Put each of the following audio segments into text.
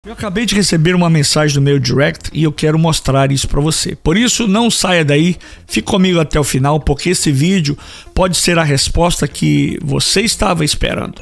Eu acabei de receber uma mensagem do meu direct e eu quero mostrar isso para você. Por isso, não saia daí, fique comigo até o final, porque esse vídeo pode ser a resposta que você estava esperando.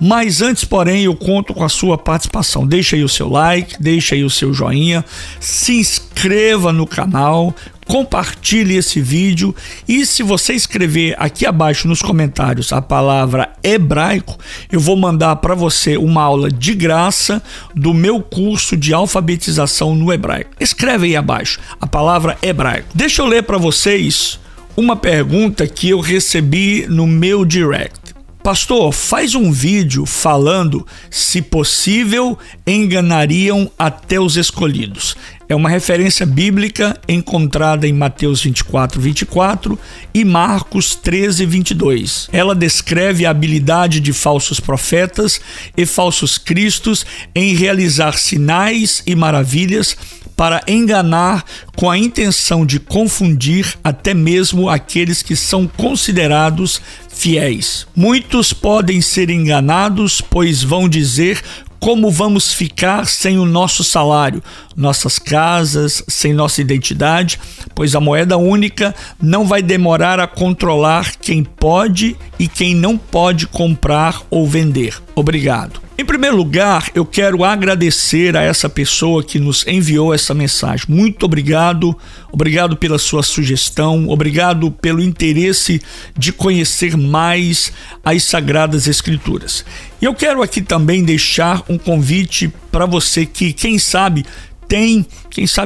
Mas antes, porém, eu conto com a sua participação. Deixa aí o seu like, deixa aí o seu joinha, se inscreva no canal, compartilhe esse vídeo e se você escrever aqui abaixo nos comentários a palavra hebraico, eu vou mandar para você uma aula de graça do meu curso de alfabetização no hebraico. Escreve aí abaixo a palavra hebraico. Deixa eu ler para vocês uma pergunta que eu recebi no meu direct. Pastor, faz um vídeo falando se possível enganariam até os escolhidos. É uma referência bíblica encontrada em Mateus 24:24 e Marcos 13:22. Ela descreve a habilidade de falsos profetas e falsos cristos em realizar sinais e maravilhas para enganar com a intenção de confundir até mesmo aqueles que são considerados fiéis. Muitos podem ser enganados, pois vão dizer: como vamos ficar sem o nosso salário, nossas casas, sem nossa identidade? Pois a moeda única não vai demorar a controlar quem pode e quem não pode comprar ou vender. Obrigado. Em primeiro lugar, eu quero agradecer a essa pessoa que nos enviou essa mensagem. Muito obrigado, obrigado pela sua sugestão, obrigado pelo interesse de conhecer mais as Sagradas Escrituras. E eu quero aqui também deixar um convite para você que, quem sabe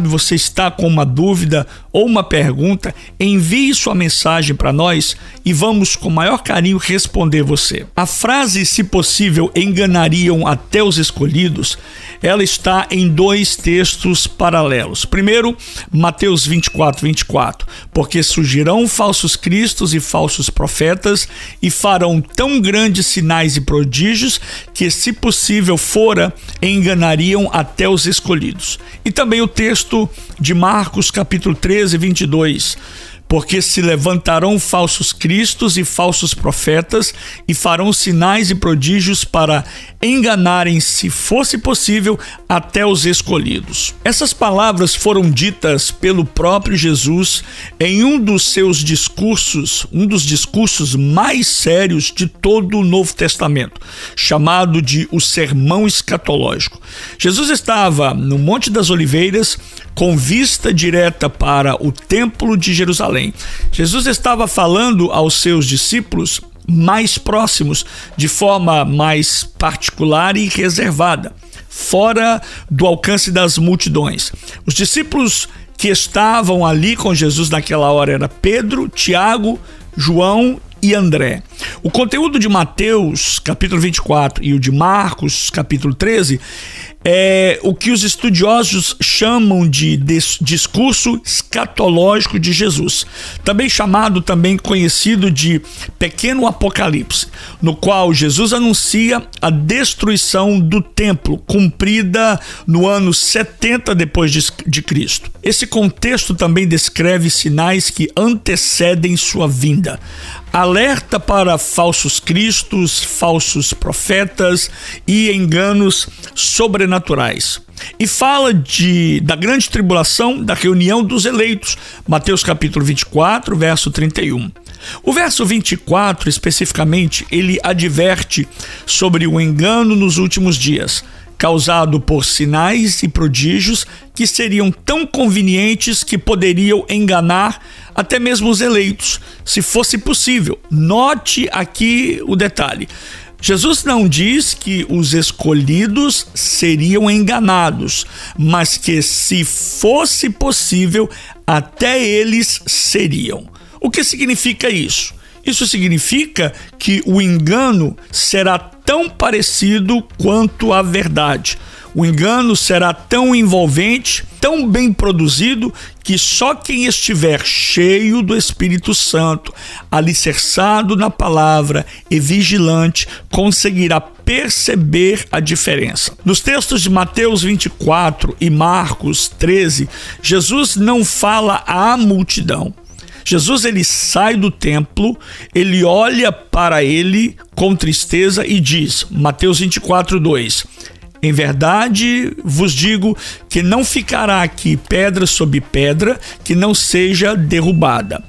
você está com uma dúvida ou uma pergunta, envie sua mensagem para nós e vamos com o maior carinho responder você. A frase "se possível enganariam até os escolhidos", ela está em dois textos paralelos. Primeiro, Mateus 24:24, porque surgirão falsos cristos e falsos profetas e farão tão grandes sinais e prodígios que, se possível fora, enganariam até os escolhidos. E também o texto de Marcos capítulo 13:22, porque se levantarão falsos cristos e falsos profetas e farão sinais e prodígios para enganarem, se fosse possível, até os escolhidos. Essas palavras foram ditas pelo próprio Jesus em um dos seus discursos, um dos discursos mais sérios de todo o Novo Testamento, chamado de o Sermão Escatológico. Jesus estava no Monte das Oliveiras com vista direta para o Templo de Jerusalém. Jesus estava falando aos seus discípulos mais próximos, de forma mais particular e reservada, fora do alcance das multidões. Os discípulos que estavam ali com Jesus naquela hora eram Pedro, Tiago, João e André. O conteúdo de Mateus capítulo 24 e o de Marcos capítulo 13 é o que os estudiosos chamam de discurso escatológico de Jesus, também conhecido de Pequeno Apocalipse, no qual Jesus anuncia a destruição do templo, cumprida no ano 70 depois de Cristo. Esse contexto também descreve sinais que antecedem sua vinda. Alerta para falsos cristos, falsos profetas e enganos sobrenaturais. E fala da grande tribulação, da reunião dos eleitos. Mateus capítulo 24, verso 31. O verso 24, especificamente, ele adverte sobre o engano nos últimos dias, causado por sinais e prodígios que seriam tão convenientes que poderiam enganar até mesmo os eleitos, se fosse possível. Note aqui o detalhe. Jesus não diz que os escolhidos seriam enganados, mas que, se fosse possível, até eles seriam. O que significa isso? Isso significa que o engano será tão parecido quanto a verdade. O engano será tão envolvente, tão bem produzido, que só quem estiver cheio do Espírito Santo, alicerçado na palavra e vigilante, conseguirá perceber a diferença. Nos textos de Mateus 24 e Marcos 13, Jesus não fala à multidão. Jesus, ele sai do templo, ele olha para ele com tristeza e diz, Mateus 24, 2, em verdade vos digo que não ficará aqui pedra sobre pedra que não seja derrubada.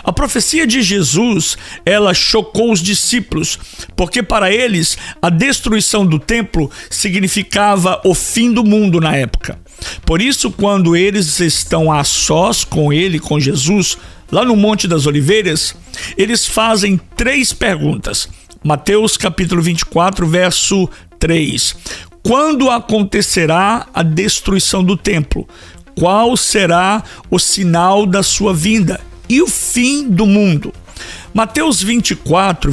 A profecia de Jesus, ela chocou os discípulos, porque para eles a destruição do templo significava o fim do mundo na época. Por isso, quando eles estão a sós com ele, com Jesus, lá no Monte das Oliveiras, eles fazem 3 perguntas. Mateus capítulo 24, verso 3. Quando acontecerá a destruição do templo? Qual será o sinal da sua vinda e o fim do mundo? Mateus 24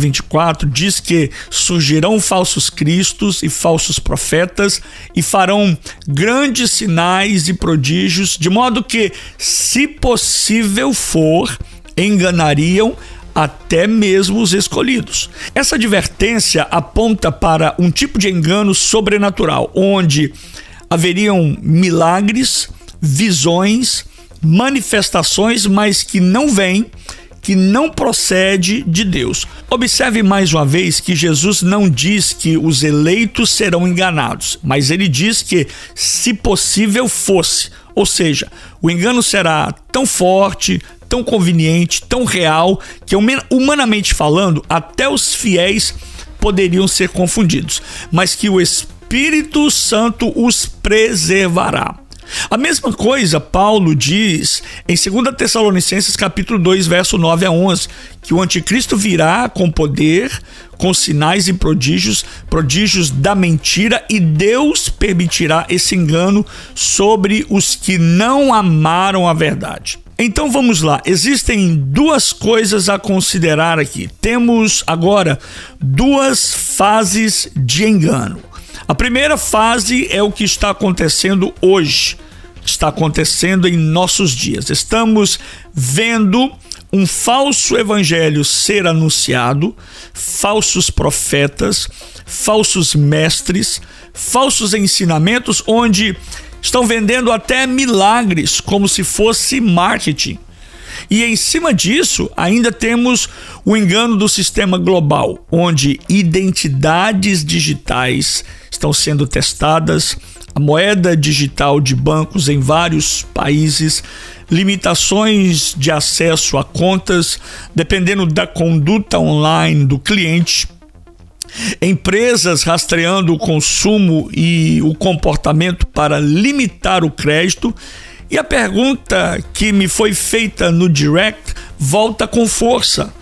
diz que surgirão falsos cristos e falsos profetas e farão grandes sinais e prodígios, de modo que, se possível for, enganariam até mesmo os escolhidos. Essa advertência aponta para um tipo de engano sobrenatural, onde haveriam milagres, visões, manifestações, mas que não vêm, que não procede de Deus. Observe mais uma vez que Jesus não diz que os eleitos serão enganados, mas ele diz que, se possível fosse, ou seja, o engano será tão forte, tão conveniente, tão real, que humanamente falando, até os fiéis poderiam ser confundidos, mas que o Espírito Santo os preservará. A mesma coisa Paulo diz em 2 Tessalonicenses capítulo 2, verso 9 a 11, que o anticristo virá com poder, com sinais e prodígios da mentira, e Deus permitirá esse engano sobre os que não amaram a verdade. Então vamos lá, existem 2 coisas a considerar aqui. Temos agora 2 fases de engano. A primeira fase é o que está acontecendo hoje, está acontecendo em nossos dias. Estamos vendo um falso evangelho ser anunciado, falsos profetas, falsos mestres, falsos ensinamentos, onde estão vendendo até milagres como se fosse marketing. E em cima disso, ainda temos o engano do sistema global, onde identidades digitais estão sendo testadas, a moeda digital de bancos em vários países, limitações de acesso a contas, dependendo da conduta online do cliente, empresas rastreando o consumo e o comportamento para limitar o crédito. E a pergunta que me foi feita no direct volta com força.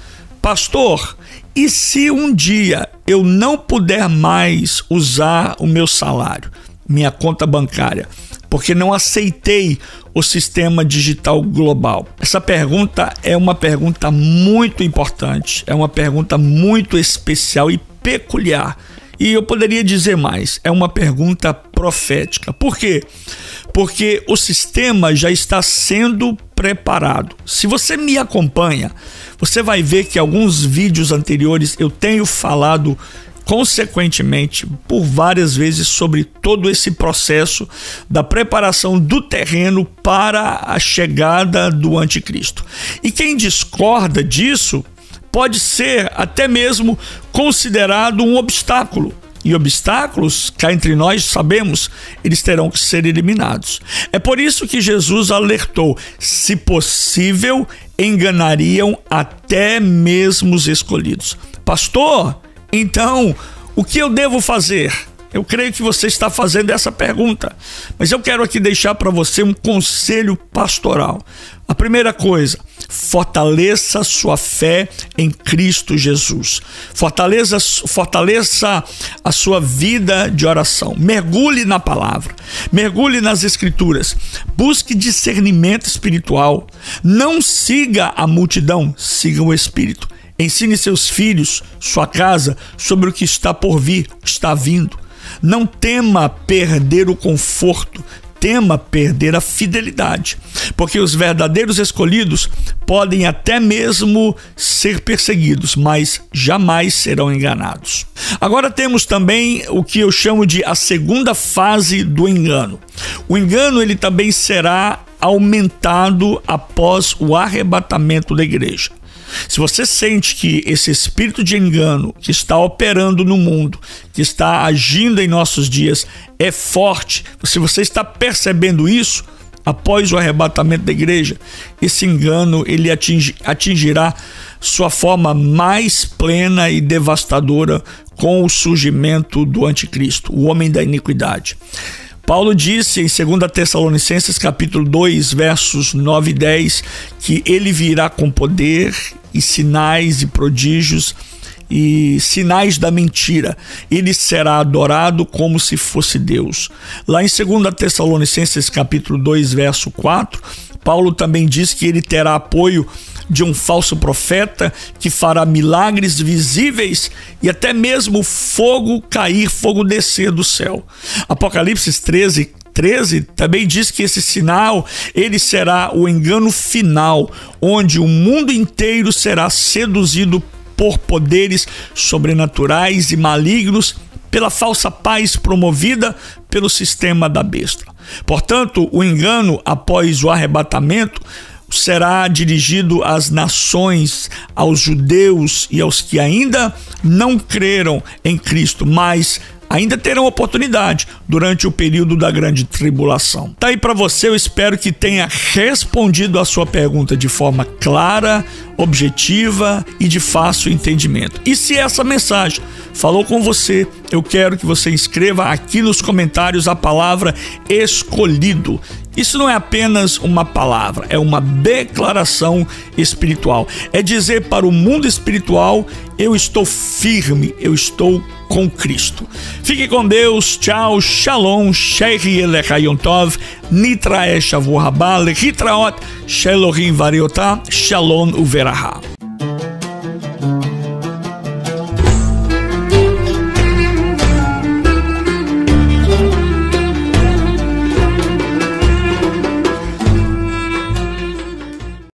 Pastor, e se um dia eu não puder mais usar o meu salário, minha conta bancária, porque não aceitei o sistema digital global? Essa pergunta é uma pergunta muito importante, é uma pergunta muito especial e peculiar. E eu poderia dizer mais, é uma pergunta profética. Por quê? Porque o sistema já está sendo preparado. Se você me acompanha, você vai ver que alguns vídeos anteriores eu tenho falado consequentemente por várias vezes sobre todo esse processo da preparação do terreno para a chegada do anticristo. E quem discorda disso pode ser até mesmo considerado um obstáculo. E obstáculos, cá entre nós sabemos, eles terão que ser eliminados. É por isso que Jesus alertou: se possível, enganariam até mesmo os escolhidos. Pastor, então, o que eu devo fazer? Eu creio que você está fazendo essa pergunta, mas eu quero aqui deixar para você um conselho pastoral. A primeira coisa, fortaleça sua fé em Cristo Jesus. Fortaleça a sua vida de oração. Mergulhe na palavra, mergulhe nas escrituras. Busque discernimento espiritual. Não siga a multidão, siga o Espírito. Ensine seus filhos, sua casa, sobre o que está por vir, o que está vindo. Não tema perder o conforto, tema perder a fidelidade, porque os verdadeiros escolhidos podem até mesmo ser perseguidos, mas jamais serão enganados. Agora temos também o que eu chamo de a segunda fase do engano. O engano ele também será aumentado após o arrebatamento da igreja. Se você sente que esse espírito de engano que está operando no mundo, que está agindo em nossos dias, é forte, se você está percebendo isso, após o arrebatamento da igreja, esse engano ele atingirá sua forma mais plena e devastadora com o surgimento do anticristo, o homem da iniquidade. Paulo disse em 2 Tessalonicenses capítulo 2, versos 9 e 10, que ele virá com poder e sinais e prodígios e sinais da mentira. Ele será adorado como se fosse Deus. Lá em 2 Tessalonicenses capítulo 2, verso 4, Paulo também diz que ele terá apoio de um falso profeta que fará milagres visíveis e até mesmo fogo cair, fogo descer do céu. Apocalipse 13 também diz que esse sinal ele será o engano final, onde o mundo inteiro será seduzido por poderes sobrenaturais e malignos pela falsa paz promovida pelo sistema da besta. Portanto, o engano após o arrebatamento será dirigido às nações, aos judeus e aos que ainda não creram em Cristo, mas ainda terão oportunidade durante o período da grande tribulação. Tá aí para você, eu espero que tenha respondido a sua pergunta de forma clara, objetiva e de fácil entendimento. E se essa mensagem falou com você, eu quero que você escreva aqui nos comentários a palavra escolhido. Isso não é apenas uma palavra, é uma declaração espiritual. É dizer para o mundo espiritual, eu estou firme, eu estou com Cristo. Fique com Deus, tchau, shalom, sheikh elechayom tov, nitra eshavu haba, lechitraot, shelohim variotá, shalom uveraha.